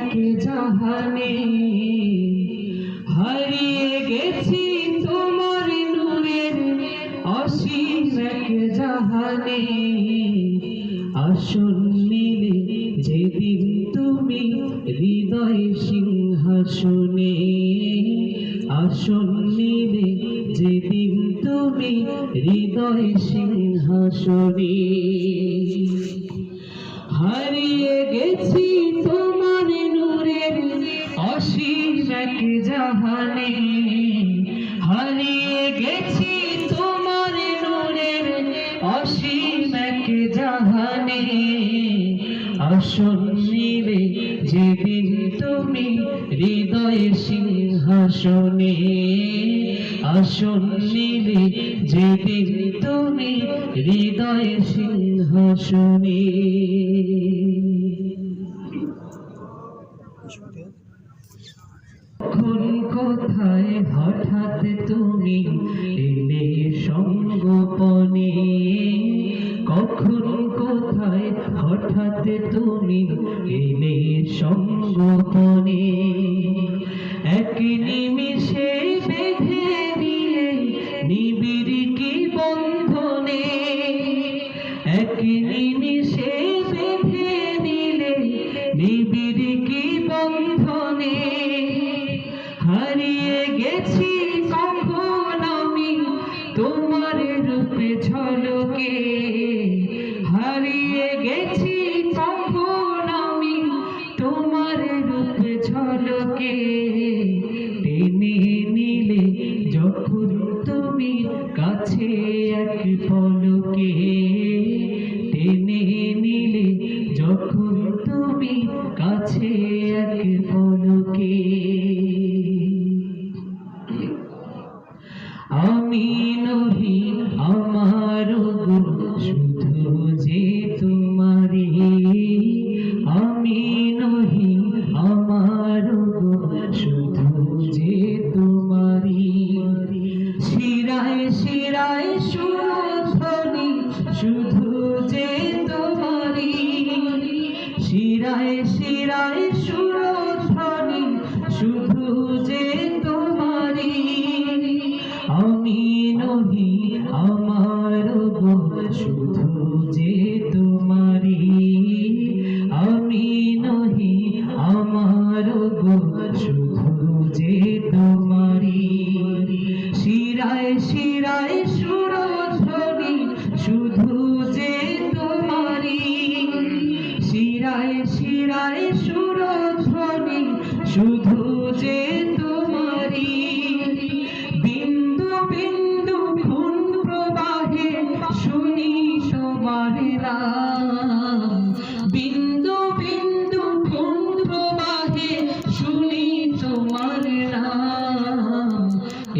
এক জাহানে হারিয়ে গেছি তোমার নূরের অসীম এক জাহানে। আসন নিলে যেদিন তুমি হৃদয় সিংহাসনে, আসন নিলে যেদিন তুমি হৃদয় সিংহাসনে। হারিয়ে গেছি তোমার নূরের অসীম এক জাহানে, হারিয়ে গেছি তোমার নূরের অসীম এক জাহানে। আসন নিলে যেদিন তুমি হৃদয় সিংহাসনে, আসন নিলে যেদিন তুমি হৃদয় সিংহাসনে। কখন কোথায় হঠাৎ তুমি এলে সঙ্গোপনে, কখন কোথায় হঠাৎ তুমি এলে সঙ্গোপনে। এক নিমিষে বেঁধে দিলে নিবিড় কি বন্ধনে, এক নিমিষে বেঁধে দিলে নিবিড় কি বন্ধনে। হারিয়ে গেছি কখন আমি তোমার রূপে ঝলকে, হারিয়ে গেছি কখন আমি তোমার রূপে ঝলকে। টেনে নিলে যখন তুমি কাছে এক পলকে, টেনে নিলে যখন তুমি কাছে এক পলকে। আমি নহি আমার গো শুধু যে তোমারি, আমি নহি আমার গো শুধু যে তোমারি। শিরায় শিরায় সুরধ্বনি শুধু যে তোমারি, শিরায় শিরায় সুরধ্বনি শুধু যে তোমারি। আমি নহি আমার গো শুধু যে তোমারি, আমি নহি আমার গো শুধু যে তোমারি। শিরায় শিরায় সুরধ্বনি শুধু যে তোমারি, শিরায় শিরায় সুরধ্বনি শুধু যে তোমারি। বিন্দু বিন্দু খুন প্রবাহে শুনি তোমার নাম, বিন্দু বিন্দু খুন প্রবাহে শুনি তোমার নাম।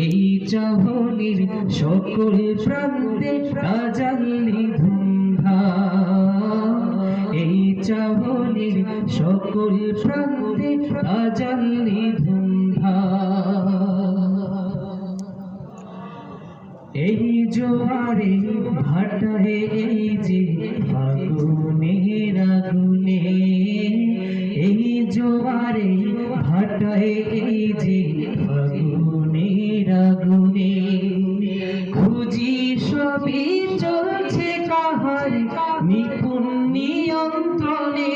এই চাহনির সকল প্রান্তে বাজালি ধুমধাম, এই চাহনির সকল প্রান্তে বাজালি ধুমধাম। এই জোয়ারে ভাটায় এই যে ফাগুনের আগুনে, এই জোয়ারে ভাটায় এই যে ফাগুনের আগুনে। খুঁজি সবই চলছে কাহার নিপুণ নিয়ন্ত্রণে,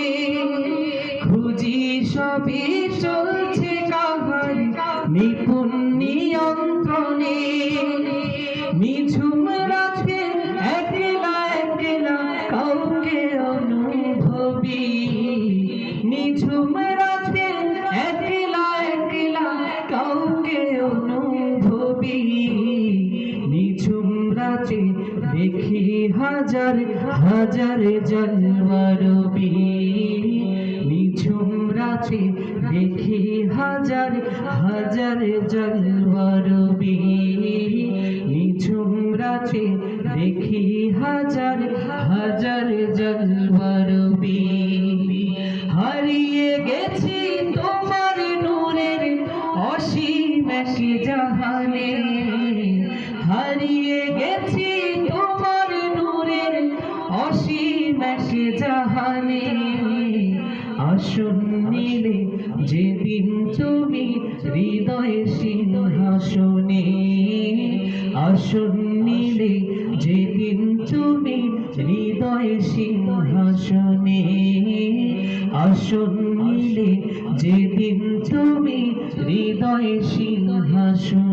খুঁজি সবই চলছে কাহার নিপুণ নিয়ন্ত্রণে। নিঝুম রাতে একলা একলা কাউকে অনুভবী, নিঝুম রাতে একলা একলা কাউকে অনুভবী। নিঝুম রাতে দেখি হাজার হাজার জলওয়ারবি, নিঝুম রাতে দেখি হাজার হাজার জলওয়ারবি, নিঝুম রাতে দেখি হাজার হাজার জলওয়ারবি। হারিয়ে গেছি তোমার নূরের অসীম এক জাহানে, হারিয়ে গেছি তোমার নূরের অসীম এক জাহানে। আসন নিলে যেদিন তুমি হৃদয় সিংহাসনে আসন নিলে, যেদিন তুমি হৃদয় সিংহাসনে আসন নিলে, যেদিন তুমি হৃদয় সিংহাসনে।